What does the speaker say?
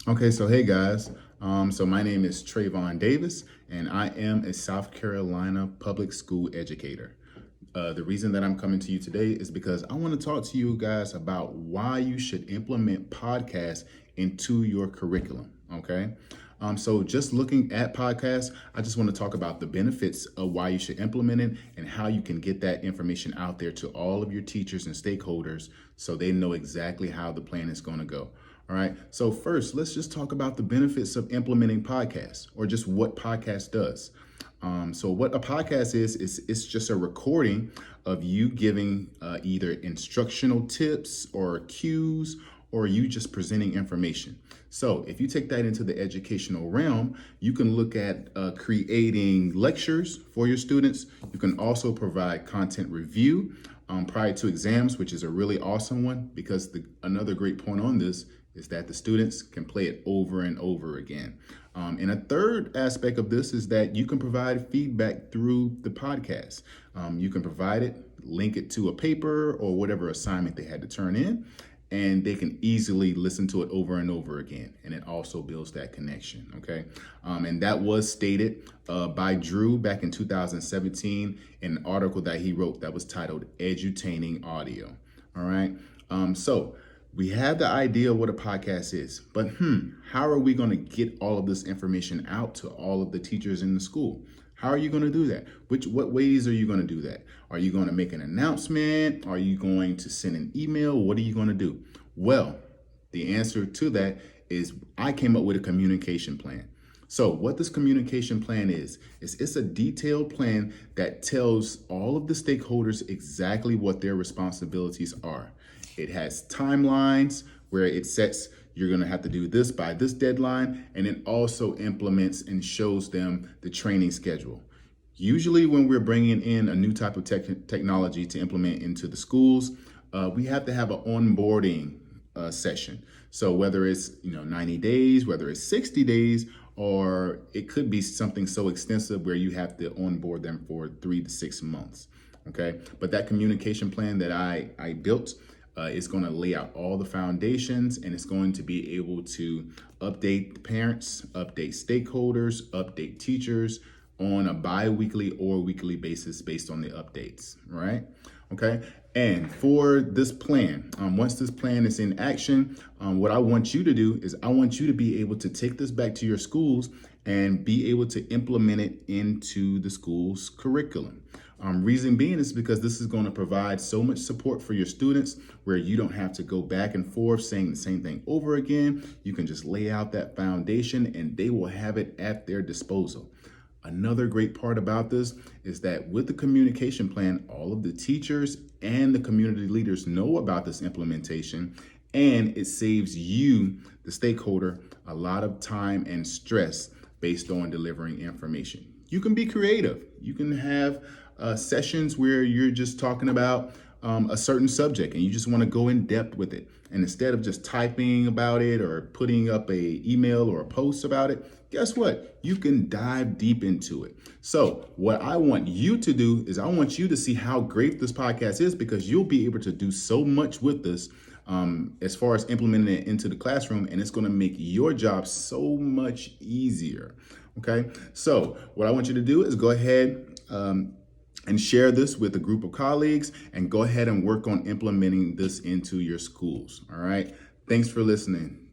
Okay, so hey guys. So my name is Trayvon Davis, and I am a South Carolina public school educator. The reason that I'm coming to you today is because I want to talk to you guys about why you should implement podcasts into your curriculum. Okay. So just looking at podcasts, I just want to talk about the benefits of why you should implement it and how you can get that information out there to all of your teachers and stakeholders so they know exactly how the plan is going to go. All right. So first, let's just talk about the benefits of implementing podcasts or just what podcast does. So what a podcast is it's just a recording of you giving either instructional tips or cues or you just presenting information. So if you take that into the educational realm, you can look at creating lectures for your students. You can also provide content review prior to exams, which is a really awesome one because another great point on this is that the students can play it over and over again. And a third aspect of this is that you can provide feedback through the podcast. You can provide it, link it to a paper or whatever assignment they had to turn in, and they can easily listen to it over and over again. And it also builds that connection, okay? And that was stated by Drew back in 2017 in an article that he wrote that was titled Edutaining Audio, all right? So we have the idea of what a podcast is, but how are we going to get all of this information out to all of the teachers in the school? How are you going to do that? What ways are you going to do that? Are you going to make an announcement? Are you going to send an email? What are you going to do? Well, the answer to that is I came up with a communication plan. So what this communication plan is it's a detailed plan that tells all of the stakeholders exactly what their responsibilities are. It has timelines where it sets you're going to have to do this by this deadline, and it also implements and shows them the training schedule. Usually when we're bringing in a new type of technology to implement into the schools, we have to have an onboarding session. So whether it's 90 days, whether it's 60 days, or it could be something so extensive where you have to onboard them for 3 to 6 months. Okay, but that communication plan that I built is going to lay out all the foundations, and it's going to be able to update parents, update stakeholders, update teachers on a bi-weekly or weekly basis based on the updates, right? Okay. And for this plan, once this plan is in action, what I want you to do is I want you to be able to take this back to your schools and be able to implement it into the school's curriculum. Reason being is because this is going to provide so much support for your students where you don't have to go back and forth saying the same thing over again. You can just lay out that foundation and they will have it at their disposal. Another great part about this is that with the communication plan, all of the teachers and the community leaders know about this implementation, and it saves you, the stakeholder, a lot of time and stress based on delivering information. You can be creative. You can have sessions where you're just talking about a certain subject and you just want to go in depth with it. And instead of just typing about it or putting up a email or a post about it, guess what? You can dive deep into it. So what I want you to do is I want you to see how great this podcast is because you'll be able to do so much with this as far as implementing it into the classroom, and it's going to make your job so much easier. Okay. So what I want you to do is go ahead and share this with a group of colleagues and go ahead and work on implementing this into your schools. All right. Thanks for listening.